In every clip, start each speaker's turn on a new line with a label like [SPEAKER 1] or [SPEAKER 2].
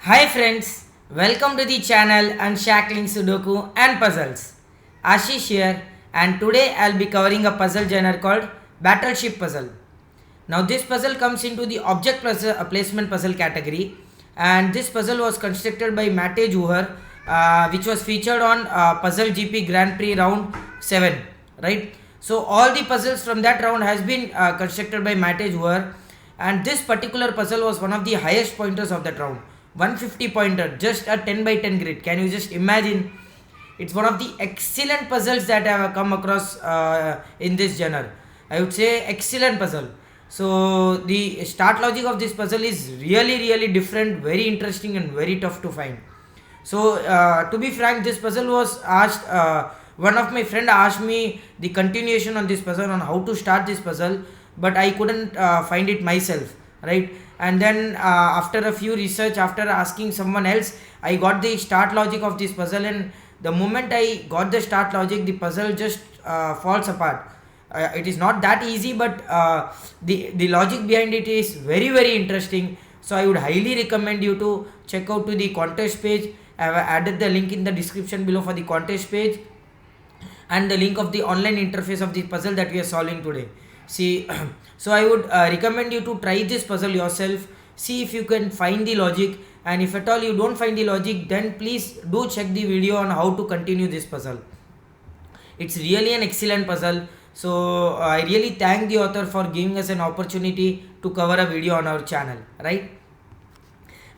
[SPEAKER 1] Hi friends, welcome to the channel Unshackling Sudoku and Puzzles. Ashish here, and today I'll be covering a puzzle genre called Battleship Puzzle. Now this puzzle comes into the object placement puzzle category, and this puzzle was constructed by Mate Juhar, which was featured on Puzzle GP Grand Prix round 7, right? So all the puzzles from that round has been constructed by Mate Juhar, and this particular puzzle was one of the highest pointers of that round. 150 pointer, just a 10 by 10 grid. Can you just imagine? It's one of the excellent puzzles that I have come across in this genre. I would say excellent puzzle. So the start logic of this puzzle is really different, very interesting and very tough to find. So to be frank, this puzzle was asked. One of my friend asked me the continuation on this puzzle, on how to start this puzzle, but I couldn't find it myself, right? And then after a few research, after asking someone else, I got the start logic of this puzzle, and the moment I got the start logic, the puzzle just falls apart. It is not that easy, but the logic behind it is very interesting. So I would highly recommend you to check out to the contest page. I have added the link in the description below for the contest page, and the link of the online interface of the puzzle that we are solving today. See, so I would recommend you to try this puzzle yourself, see if you can find the logic, and if at all you don't find the logic, then please do check the video on how to continue this puzzle. It's really an excellent puzzle. So I really thank the author for giving us an opportunity to cover a video on our channel, right?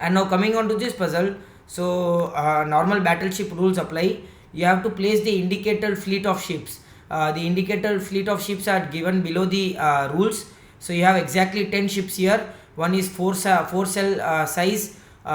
[SPEAKER 1] And now coming on to this puzzle, so normal battleship rules apply. You have to place the indicator fleet of ships. The indicator fleet of ships are given below the rules. So you have exactly 10 ships here. One is 4 cell size, 2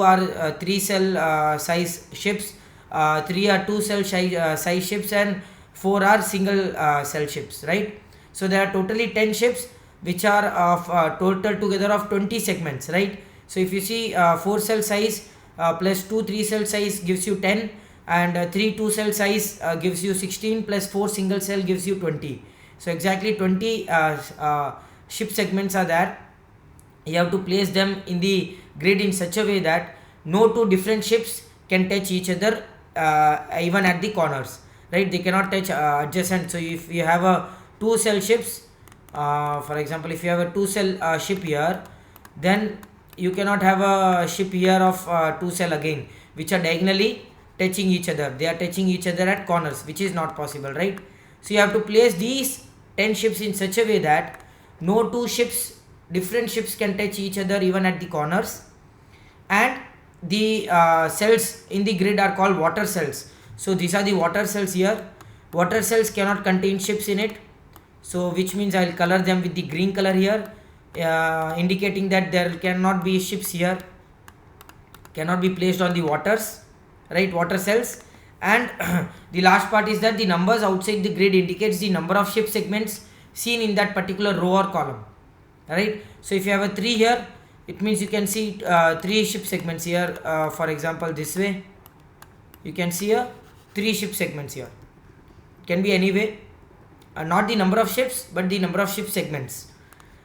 [SPEAKER 1] are 3 cell size ships, 3 are 2 cell size ships, and 4 are single cell ships, right? So there are totally 10 ships, which are of total together of 20 segments, right? So if you see 4 cell size plus 2 3 cell size gives you 10, and 3 2 cell size gives you 16, plus 4 single cell gives you 20. So exactly 20 ship segments are there. You have to place them in the grid in such a way that no two different ships can touch each other, even at the corners, right? They cannot touch adjacent. So if you have a 2 cell ships, for example, if you have a 2 cell ship here, then you cannot have a ship here of 2 cell again, which are diagonally touching each other. They are touching each other at corners, which is not possible, right? So you have to place these 10 ships in such a way that no two ships, different ships, can touch each other even at the corners. And the cells in the grid are called water cells. So these are the water cells here. Water cells cannot contain ships in it, so which means I will color them with the green color here, indicating that there cannot be ships here, cannot be placed on the waters, right? Water cells. And the last part is that the numbers outside the grid indicates the number of ship segments seen in that particular row or column, right? So if you have a 3 here, it means you can see 3 ship segments here. For example, this way you can see a 3 ship segments here. It can be any way, not the number of ships but the number of ship segments,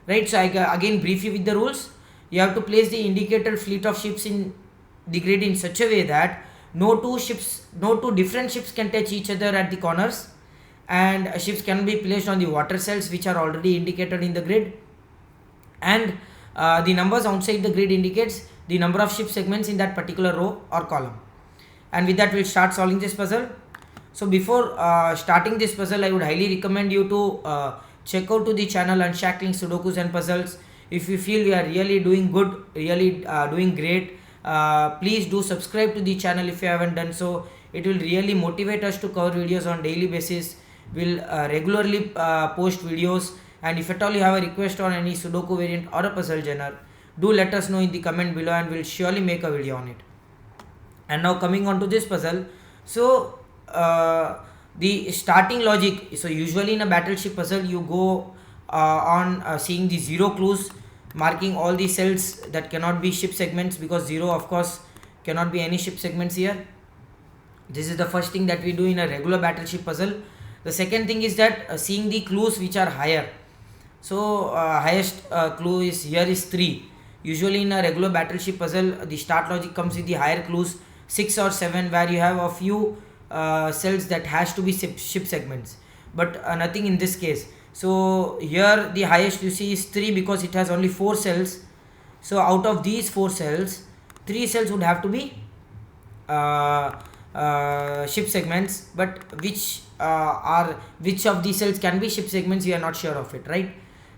[SPEAKER 1] right? So I again brief you with the rules. You have to place the indicator fleet of ships in the grid in such a way that no two different ships can touch each other at the corners, and ships can be placed on the water cells, which are already indicated in the grid. And the numbers outside the grid indicates the number of ship segments in that particular row or column. And with that, we'll start solving this puzzle. So before starting this puzzle, I would highly recommend you to check out to the channel Unshackling Sudokus and Puzzles. If you feel we are really doing good, really doing great, please do subscribe to the channel if you haven't done so. It will really motivate us to cover videos on daily basis. We'll regularly post videos, and if at all you have a request on any Sudoku variant or a puzzle genre, do let us know in the comment below, and we'll surely make a video on it. And now coming on to this puzzle, so the starting logic. So usually in a battleship puzzle, you go on seeing the 0 clues, marking all the cells that cannot be ship segments, because 0 of course cannot be any ship segments here. This is the first thing that we do in a regular battleship puzzle. The second thing is that seeing the clues which are higher. So highest clue is here is 3. Usually in a regular battleship puzzle, the start logic comes with the higher clues 6 or 7, where you have a few cells that has to be ship segments, but nothing in this case. So here the highest you see is 3 because it has only 4 cells. So out of these 4 cells, 3 cells would have to be ship segments, but which of these cells can be ship segments, we are not sure of it, right?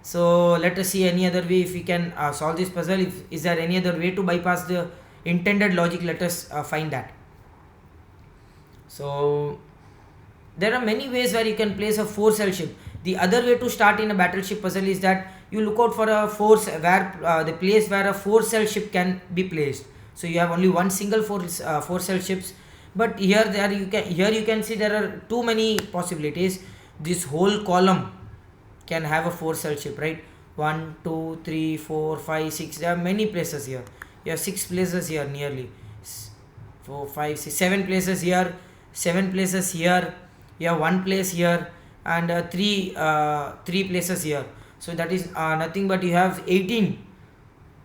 [SPEAKER 1] So let us see any other way if we can solve this puzzle. Is there any other way to bypass the intended logic? Let us find that. So there are many ways where you can place a 4 cell ship. The other way to start in a battleship puzzle is that you look out for a force where the place where a 4 cell ship can be placed. So you have only one single 4 cell ships, but here you can see there are too many possibilities. This whole column can have a 4 cell ship, right? 1 2 3 4 5 6. There are many places here. You have 6 places here, nearly 4 5 6 7 places here, 7 places here. You have 1 place here, and 3 places here. So that is nothing but you have 18.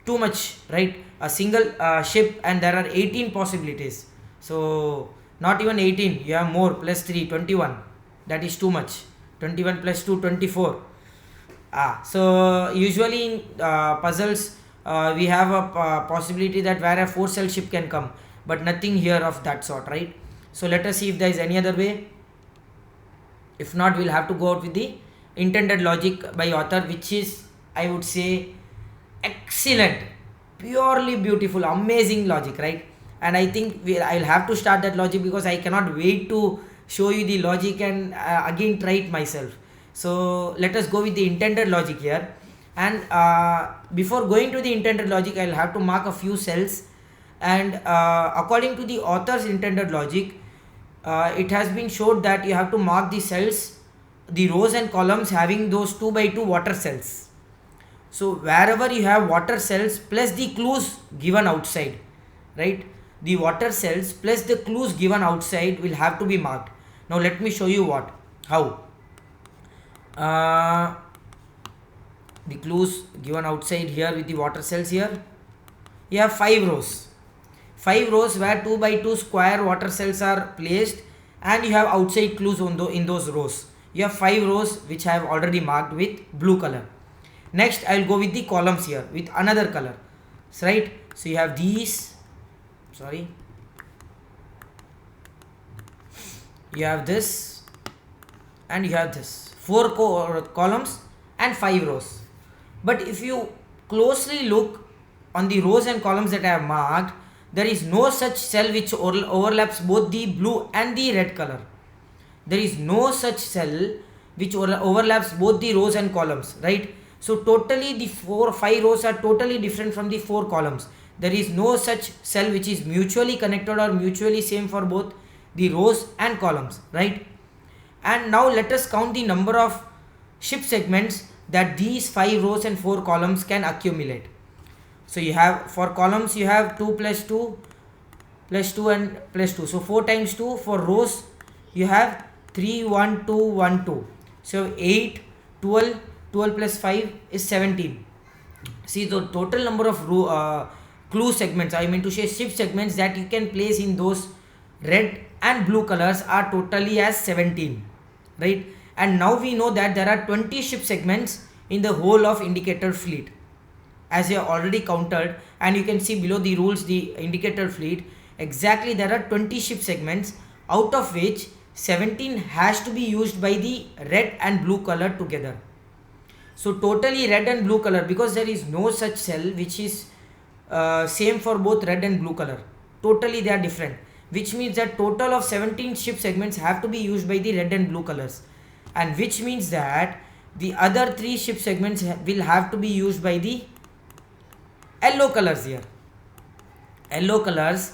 [SPEAKER 1] Too much, right? A single ship, and there are 18 possibilities. So not even 18, you have more, plus 3 21. That is too much. 21 plus 2 24. So usually in puzzles we have a possibility that where a 4 cell ship can come, but nothing here of that sort, right? So let us see if there is any other way. If not, we'll have to go out with the intended logic by author, which is, I would say, excellent, purely beautiful, amazing logic, right? And I think I'll have to start that logic because I cannot wait to show you the logic and again try it myself. So let us go with the intended logic here. And before going to the intended logic, I'll have to mark a few cells. And according to the author's intended logic, it has been showed that you have to mark the cells, the rows and columns having those 2 by 2 water cells. So wherever you have water cells plus the clues given outside, right? The water cells plus the clues given outside will have to be marked. Now let me show you how. The clues given outside here with the water cells here. You have 5 rows. 5 rows where 2 by 2 square water cells are placed, and you have outside clues in those rows. You have 5 rows which I have already marked with blue color. Next I will go with the columns here with another color, right? So you have these, you have this, and you have this. 4 columns and 5 rows. But if you closely look on the rows and columns that I have marked, there is no such cell which overlaps both the blue and the red color. There is no such cell which overlaps both the rows and columns, right? So totally the 5 rows are totally different from the 4 columns. There is no such cell which is mutually connected or mutually same for both the rows and columns, right? And now let us count the number of ship segments that these 5 rows and 4 columns can accumulate. So you have, for columns you have 2 plus 2 plus 2 and plus 2. So 4 times 2. For rows you have 3 1 2 1 2. So 8 12 12 plus 5 is 17. See, the total number of clue segments, I mean to say ship segments, that you can place in those red and blue colors are totally as 17, right? And now we know that there are 20 ship segments in the whole of indicator fleet, as you have already counted, and you can see below the rules, the indicator fleet, exactly there are 20 ship segments, out of which 17 has to be used by the red and blue color together. So totally red and blue color, because there is no such cell which is same for both red and blue color. Totally they are different, which means that total of 17 ship segments have to be used by the red and blue colors, and which means that the other 3 ship segments will have to be used by the yellow colors here. Yellow colors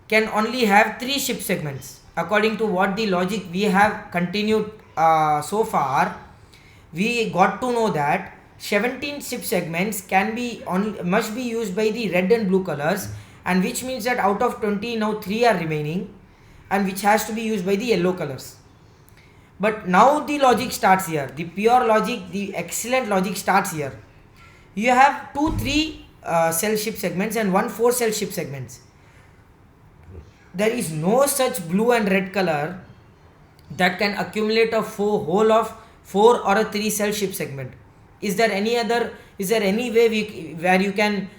[SPEAKER 1] can only have 3 ship segments. According to what the logic we have continued so far, we got to know that 17 ship segments must be used by the red and blue colors, and which means that out of 20 now 3 are remaining, and which has to be used by the yellow colors. But now the logic starts here. The pure logic, the excellent logic starts here. You have 2 3 cell ship segments and one 4 cell ship segments. There is no such blue and red color that can accumulate a whole of 4 or a 3 cell ship segment. Is there any way where you can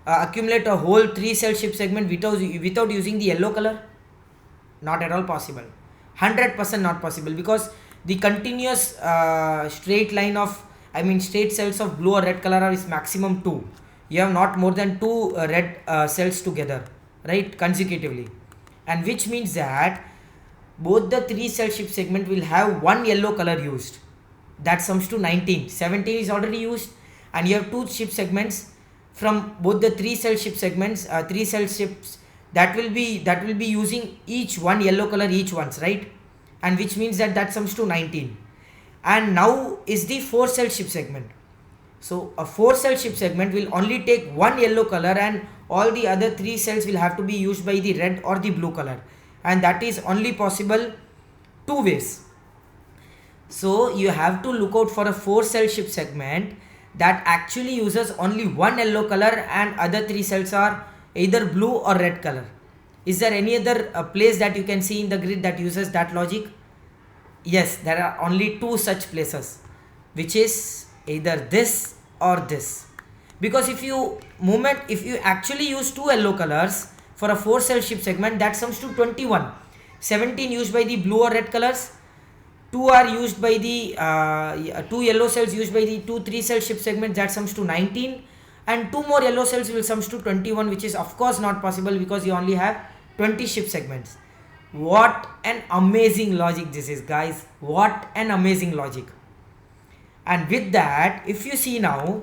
[SPEAKER 1] accumulate a whole 3 cell ship segment without using the yellow color? Not at all possible. 100% not possible, because the continuous straight cells of blue or red color is maximum 2. You have not more than 2 red cells together, right, consecutively, and which means that both the 3 cell ship segment will have one yellow color used. That sums to 19. 17 is already used, and you have 2 ship segments from both the 3 cell ship segments, 3 cell ships that will be using each one yellow color each once, right, and which means that sums to 19. And now is the 4 cell ship segment. So a 4 cell ship segment will only take one yellow color, and all the other 3 cells will have to be used by the red or the blue color, and that is only possible 2 ways. So you have to look out for a 4 cell ship segment that actually uses only one yellow color and other 3 cells are either blue or red color. Is there any other place that you can see in the grid that uses that logic? Yes, there are only 2 such places, which is either this or this. Because if you actually use 2 yellow colors for a 4 cell ship segment, that sums to 21. 17 used by the blue or red colors, 2 are used by the 2 yellow cells used by the 2 3 cell ship segments, that sums to 19, and 2 more yellow cells will sums to 21, which is of course not possible because you only have 20 ship segments. What an amazing logic this is, guys. What an amazing logic. And with that, if you see now,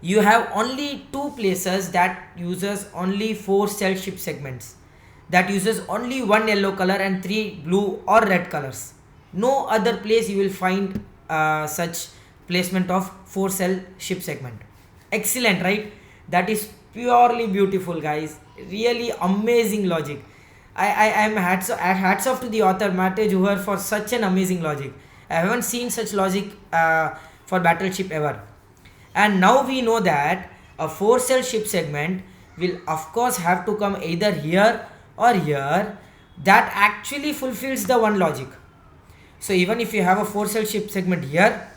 [SPEAKER 1] you have only 2 places that uses only 4 cell ship segments, that uses only one yellow color and 3 blue or red colors. No other place you will find such placement of 4 cell ship segment. Excellent, right? That is purely beautiful, guys. Really amazing logic. I am hats off to the author Mate Juhar for such an amazing logic. I haven't seen such logic for Battleship ever. And now we know that a 4 cell ship segment will of course have to come either here or here. That actually fulfills the one logic. So even if you have a 4 cell ship segment here,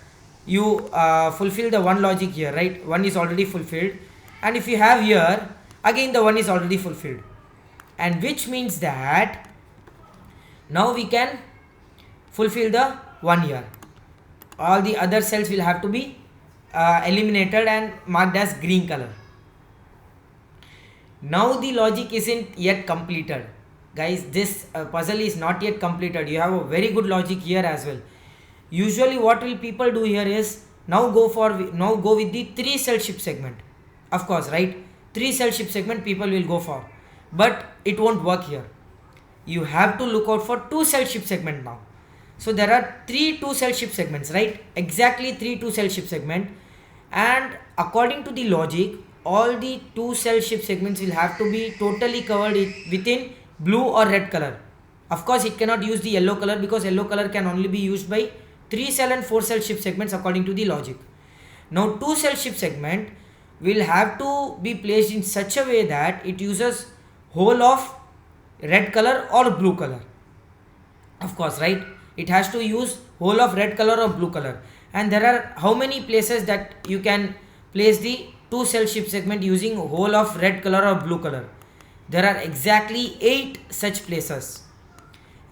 [SPEAKER 1] you fulfill the one logic here, right? One is already fulfilled. And if you have here, again the one is already fulfilled. And which means that now we can fulfill the one here. All the other cells will have to be eliminated and marked as green color. Now the logic isn't yet completed, guys. This puzzle is not yet completed. You have a very good logic here as well. Usually what will people do here is now go with the 3 cell ship segment, of course, right? 3 cell ship segment people will go for, but it won't work here. You have to look out for 2 cell ship segment now. So there are 3 2 cell ship segments, right? Exactly 3 2 cell ship segment, and according to the logic, all the 2 cell ship segments will have to be totally covered within blue or red color. Of course it cannot use the yellow color because yellow color can only be used by 3 cell and 4 cell ship segments according to the logic. Now 2 cell ship segment will have to be placed in such a way that it uses whole of red color or blue color. Of course, right? It has to use whole of red color or blue color. And there are how many places that you can place the 2 cell ship segment using whole of red color or blue color? There are exactly 8 such places.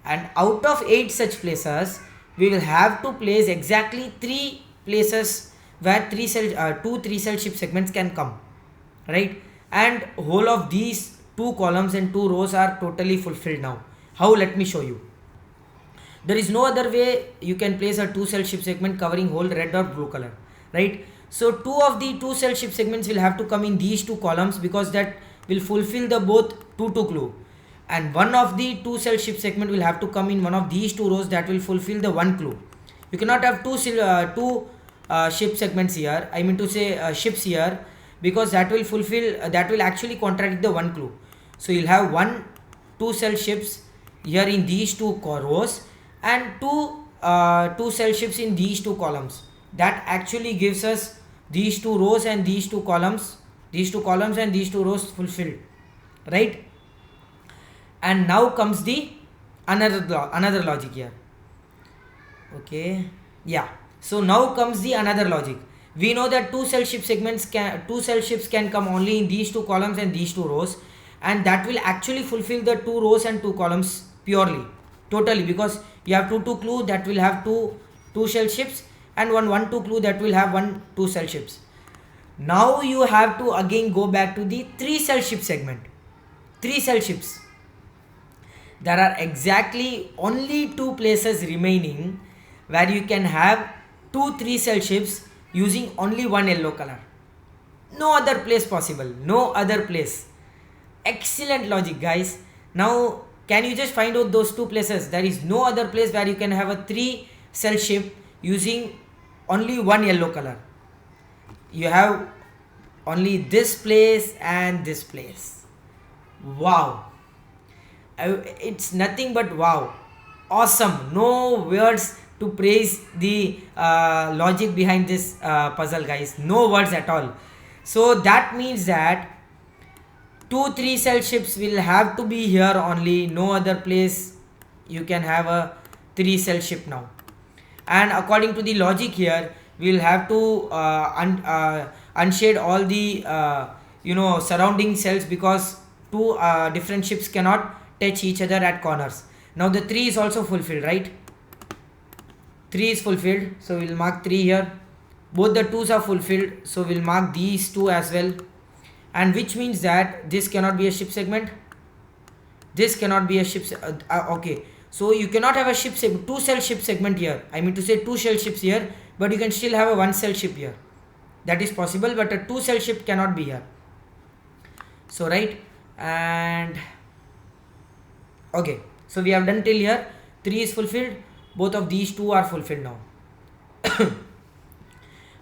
[SPEAKER 1] And out of 8 such places, we will have to place exactly 3 places where 2 3 cell ship segments can come, right? And whole of these 2 columns and 2 rows are totally fulfilled now. How? Let me show you. There is no other way you can place a 2 cell ship segment covering whole red or blue color, right? So 2 of the 2 cell ship segments will have to come in these 2 columns because that will fulfill the both 2 2 clue, and one of the 2 cell ship segment will have to come in one of these 2 rows that will fulfill the 1 clue. You cannot have two ship segments here, I mean to say ships here, because that will actually contradict the 1 clue. So you'll have 2 cell ships here in these 2 rows and 2 cell ships in these 2 columns. That actually gives us these two rows and these two columns, and these two rows fulfilled, right? And now comes the another logic here. Okay, yeah. So now comes the another logic. We know that two cell shifts can come only in these two columns and these two rows, and that will actually fulfill the two rows and two columns purely, totally, because you have two clue that will have two cell shifts, and one two clue that will have two cell shifts. Now you have to again go back to the three cell shift segment. Three cell shifts. There are exactly only two places remaining where you can have two three cell shifts using only one yellow color. No other place possible. No other place. Excellent logic, guys. Now can you just find out those two places? There is no other place where you can have a three cell shift using only one yellow color. You have only this place and this place. Wow, it's nothing but wow, awesome. No words to praise the logic behind this puzzle, guys. No words at all. So that means that two three cell shifts will have to be here only. No other place you can have a three cell shift now. And according to the logic here, we will have to unshade all the surrounding cells, because two different shifts cannot touch each other at corners. Now the 3 is also fulfilled, right? 3 is fulfilled, so we'll mark 3 here. Both the 2's are fulfilled, so we'll mark these 2 as well. And which means that this cannot be a shift segment. This cannot be a shift okay, so you cannot have a shift segment, 2 cell shift segment here. I mean to say 2 cell shifts here, but you can still have a 1 cell shift here. That is possible, but a 2 cell shift cannot be here. So right, and okay, so we have done till here. 3 is fulfilled, both of these 2 are fulfilled now.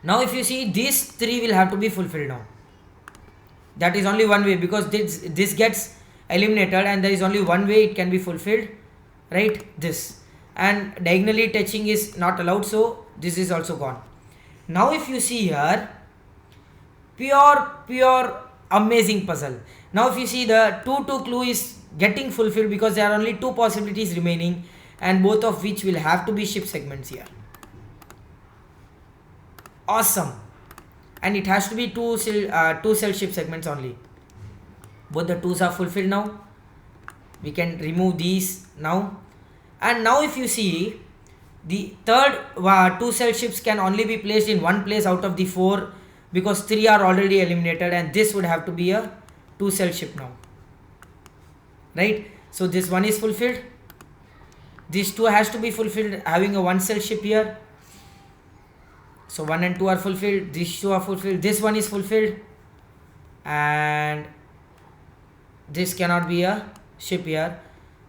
[SPEAKER 1] Now if you see, these 3 will have to be fulfilled now. That is only one way, because this gets eliminated and there is only one way it can be fulfilled, right? This, and diagonally touching is not allowed, so this is also gone. Now if you see here, pure amazing puzzle. Now if you see, the 2 clue is getting fulfilled because there are only 2 possibilities remaining, and both of which will have to be shift segments here. Awesome. And it has to be two cell shift segments only. Both the 2's are fulfilled now. We can remove these now. And now if you see, the third 2 cell shifts can only be placed in one place out of the 4, because 3 are already eliminated, and this would have to be a 2 cell shift now, right? So this one is fulfilled. This 2 has to be fulfilled, having a 1 cell shift here. So 1 and 2 are fulfilled. These 2 are fulfilled. This one is fulfilled, and this cannot be a shift here.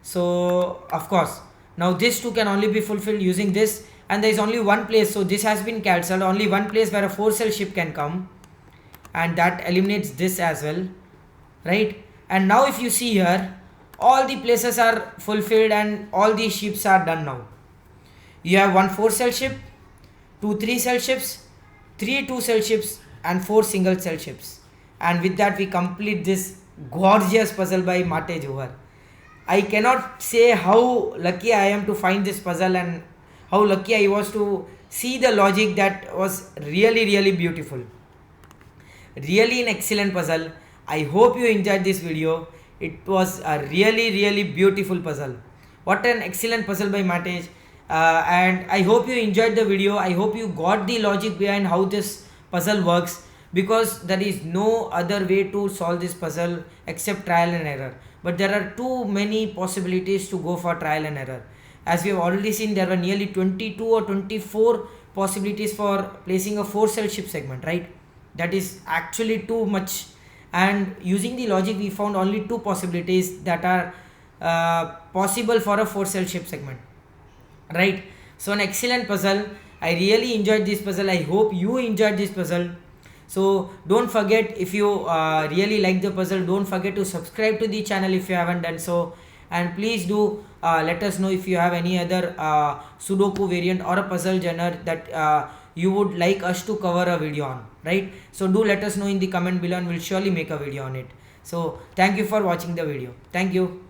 [SPEAKER 1] So of course, now this 2 can only be fulfilled using this, and there is only one place, so this has been cancelled. Only one place where a 4 cell shift can come, and that eliminates this as well, right? And now if you see here, all the places are fulfilled and all these shifts are done now. You have 1 4 cell shift, 2 3 cell shifts, 3 2 cell shifts, and 4 single cell shifts. And with that we complete this gorgeous puzzle by Mate Johar. I cannot say how lucky I am to find this puzzle, and how lucky I was to see the logic. That was really beautiful. Really an excellent puzzle. I hope you enjoyed this video. It was a really beautiful puzzle. What an excellent puzzle by Mate. And I hope you enjoyed the video. I hope you got the logic behind how this puzzle works, because there is no other way to solve this puzzle except trial and error. But there are too many possibilities to go for trial and error. As we have already seen, there were nearly 22 or 24 possibilities for placing a 4 cell shift segment, right? That is actually too much. And using the logic, we found only 2 possibilities that are possible for a 4 cell shift segment, right? So an excellent puzzle. I really enjoyed this puzzle. I hope you enjoyed this puzzle. So don't forget, if you really like the puzzle, don't forget to subscribe to the channel if you haven't done so. And please do let us know if you have any other Sudoku variant or a puzzle genre that you would like us to cover a video on, right? So do let us know in the comment below and we'll surely make a video on it. So thank you for watching the video. Thank you.